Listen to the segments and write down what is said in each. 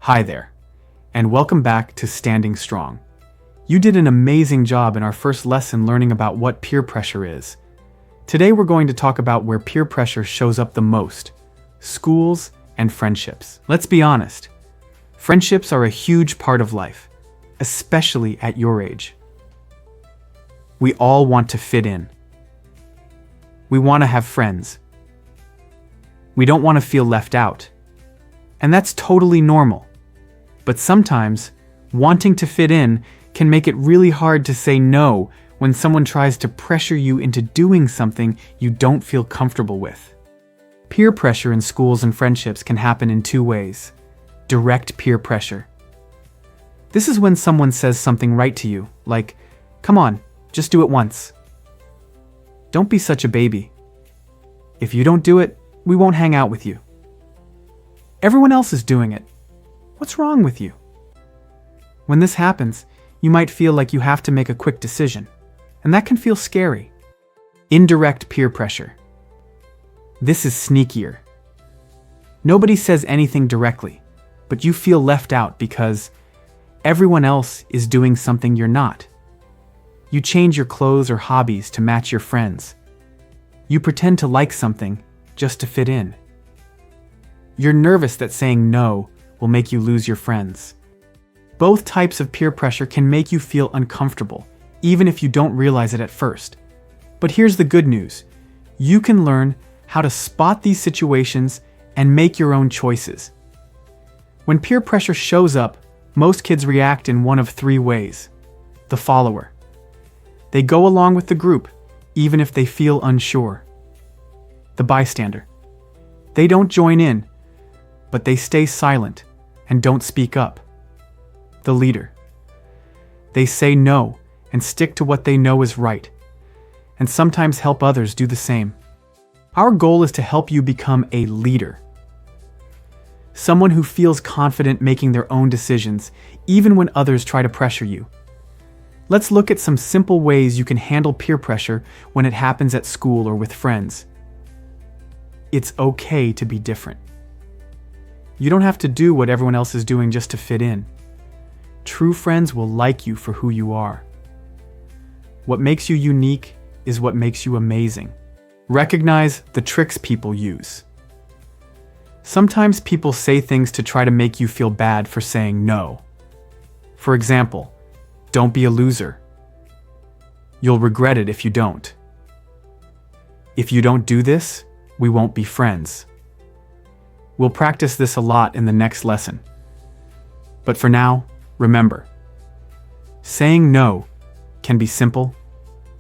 Hi there, and welcome back to Standing Strong. You did an amazing job in our first lesson learning about what peer pressure is. Today we're going to talk about where peer pressure shows up the most: schools and friendships. Let's be honest, friendships are a huge part of life, especially at your age. We all want to fit in. We want to have friends. We don't want to feel left out. And that's totally normal. But sometimes, wanting to fit in can make it really hard to say no when someone tries to pressure you into doing something you don't feel comfortable with. Peer pressure in schools and friendships can happen in two ways. Direct peer pressure. This is when someone says something right to you, like, "Come on, just do it once. Don't be such a baby. If you don't do it, we won't hang out with you. Everyone else is doing it. What's wrong with you?" When this happens, you might feel like you have to make a quick decision, and that can feel scary. Indirect peer pressure. This is sneakier. Nobody says anything directly, but you feel left out because everyone else is doing something you're not. You change your clothes or hobbies to match your friends. You pretend to like something just to fit in. You're nervous that saying no will make you lose your friends. Both types of peer pressure can make you feel uncomfortable, even if you don't realize it at first. But here's the good news. You can learn how to spot these situations and make your own choices. When peer pressure shows up, most kids react in one of three ways. The follower. They go along with the group, even if they feel unsure. The bystander. They don't join in, but they stay silent and don't speak up. The leader. They say no and stick to what they know is right, and sometimes help others do the same. Our goal is to help you become a leader. Someone who feels confident making their own decisions, even when others try to pressure you. Let's look at some simple ways you can handle peer pressure when it happens at school or with friends. It's okay to be different. You don't have to do what everyone else is doing just to fit in. True friends will like you for who you are. What makes you unique is what makes you amazing. Recognize the tricks people use. Sometimes people say things to try to make you feel bad for saying no. For example, "Don't be a loser. You'll regret it if you don't. If you don't do this, we won't be friends." We'll practice this a lot in the next lesson. But for now, remember, saying no can be simple,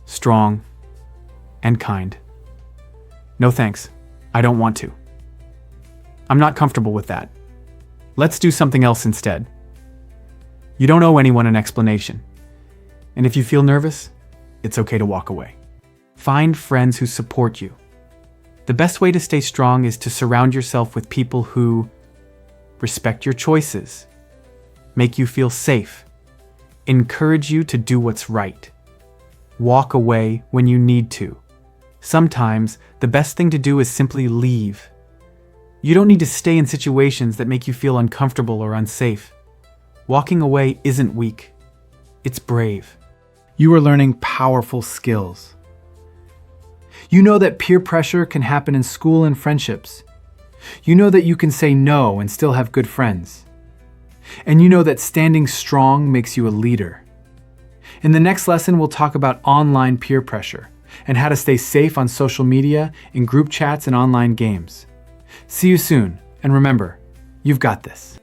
strong, and kind. "No thanks, I don't want to. I'm not comfortable with that. Let's do something else instead." You don't owe anyone an explanation. And if you feel nervous, it's okay to walk away. Find friends who support you. The best way to stay strong is to surround yourself with people who respect your choices, make you feel safe, encourage you to do what's right. Walk away when you need to. Sometimes, the best thing to do is simply leave. You don't need to stay in situations that make you feel uncomfortable or unsafe. Walking away isn't weak. It's brave. You are learning powerful skills. You know that peer pressure can happen in school and friendships. You know that you can say no and still have good friends. And you know that standing strong makes you a leader. In the next lesson, we'll talk about online peer pressure and how to stay safe on social media, in group chats, and online games. See you soon, and remember, you've got this.